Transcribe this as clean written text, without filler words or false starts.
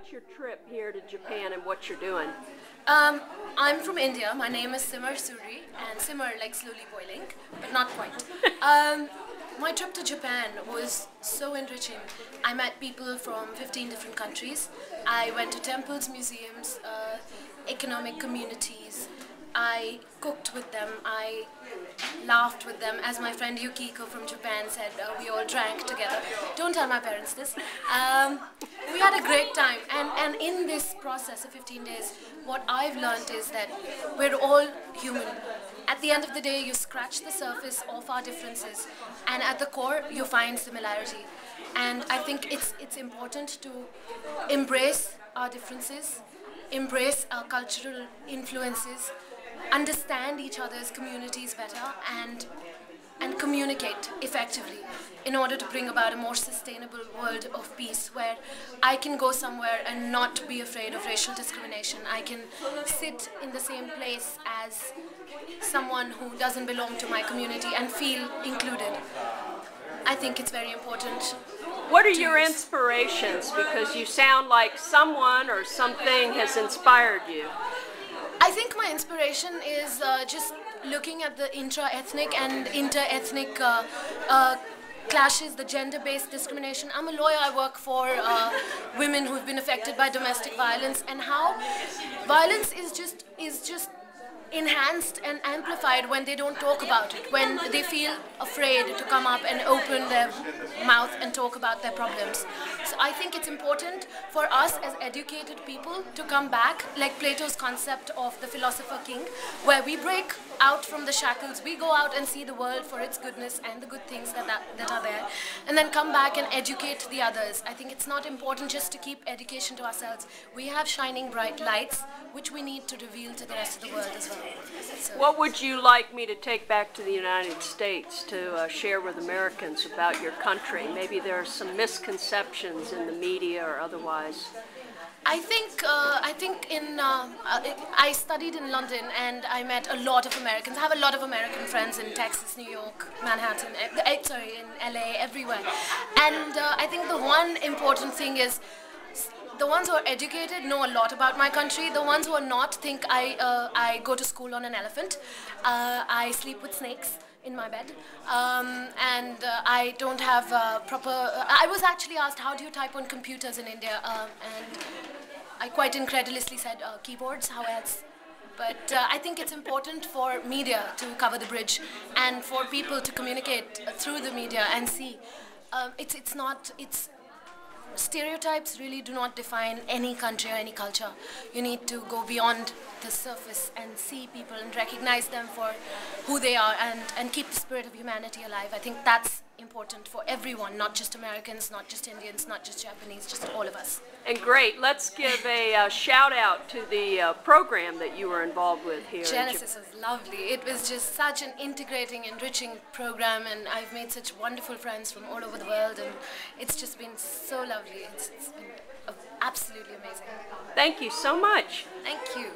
about your trip here to Japan and what you're doing? I'm from India. My name is Simar Suri, and simmer like slowly boiling, but not quite. My trip to Japan was so enriching. I met people from 15 different countries. I went to temples, museums, economic communities. I cooked with them. I laughed with them. As my friend Yukiko from Japan said, we all drank together. Don't tell my parents this. We had a great time, and in this process of 15 days, what I've learned is that we're all human. At the end of the day, you scratch the surface of our differences, and at the core, you find similarity. And I think it's important to embrace our differences, embrace our cultural influences, understand each other's communities better, and communicate effectively in order to bring about a more sustainable world of peace where I can go somewhere and not be afraid of racial discrimination. I can sit in the same place as someone who doesn't belong to my community and feel included. I think it's very important. What are your inspirations? Because you sound like someone or something has inspired you. I think my inspiration is just looking at the intra-ethnic and inter-ethnic clashes, the gender-based discrimination. I'm a lawyer. I work for women who've been affected by domestic violence, and how violence is just enhanced and amplified when they don't talk about it, when they feel afraid to come up and open their mouth and talk about their problems. So I think it's important for us as educated people to come back, like Plato's concept of the philosopher king, where we break out from the shackles, we go out and see the world for its goodness and the good things that are there, and then come back and educate the others. I think it's not important just to keep education to ourselves. We have shining bright lights which we need to reveal to the rest of the world as well. So, what would you like me to take back to the United States to share with Americans about your country? Maybe there are some misconceptions in the media or otherwise. I think I studied in London and I met a lot of Americans. I have a lot of American friends in Texas, New York, Manhattan, in LA, everywhere. And I think the one important thing is the ones who are educated know a lot about my country. The ones who are not think I go to school on an elephant. I sleep with snakes in my bed, and I don't have proper... I was actually asked, how do you type on computers in India? And I quite incredulously said, keyboards, how else? But I think it's important for media to cover the bridge and for people to communicate through the media and see. Stereotypes really do not define any country or any culture. You need to go beyond the surface and see people and recognize them for who they are and keep the spirit of humanity alive. I think that's important for everyone, not just Americans, not just Indians, not just Japanese, just all of us. And great. Let's give a shout out to the program that you were involved with here. JENESYS was lovely. It was just such an integrating, enriching program, and I've made such wonderful friends from all over the world, and it's just been so lovely. It's been absolutely amazing. Thank you so much. Thank you.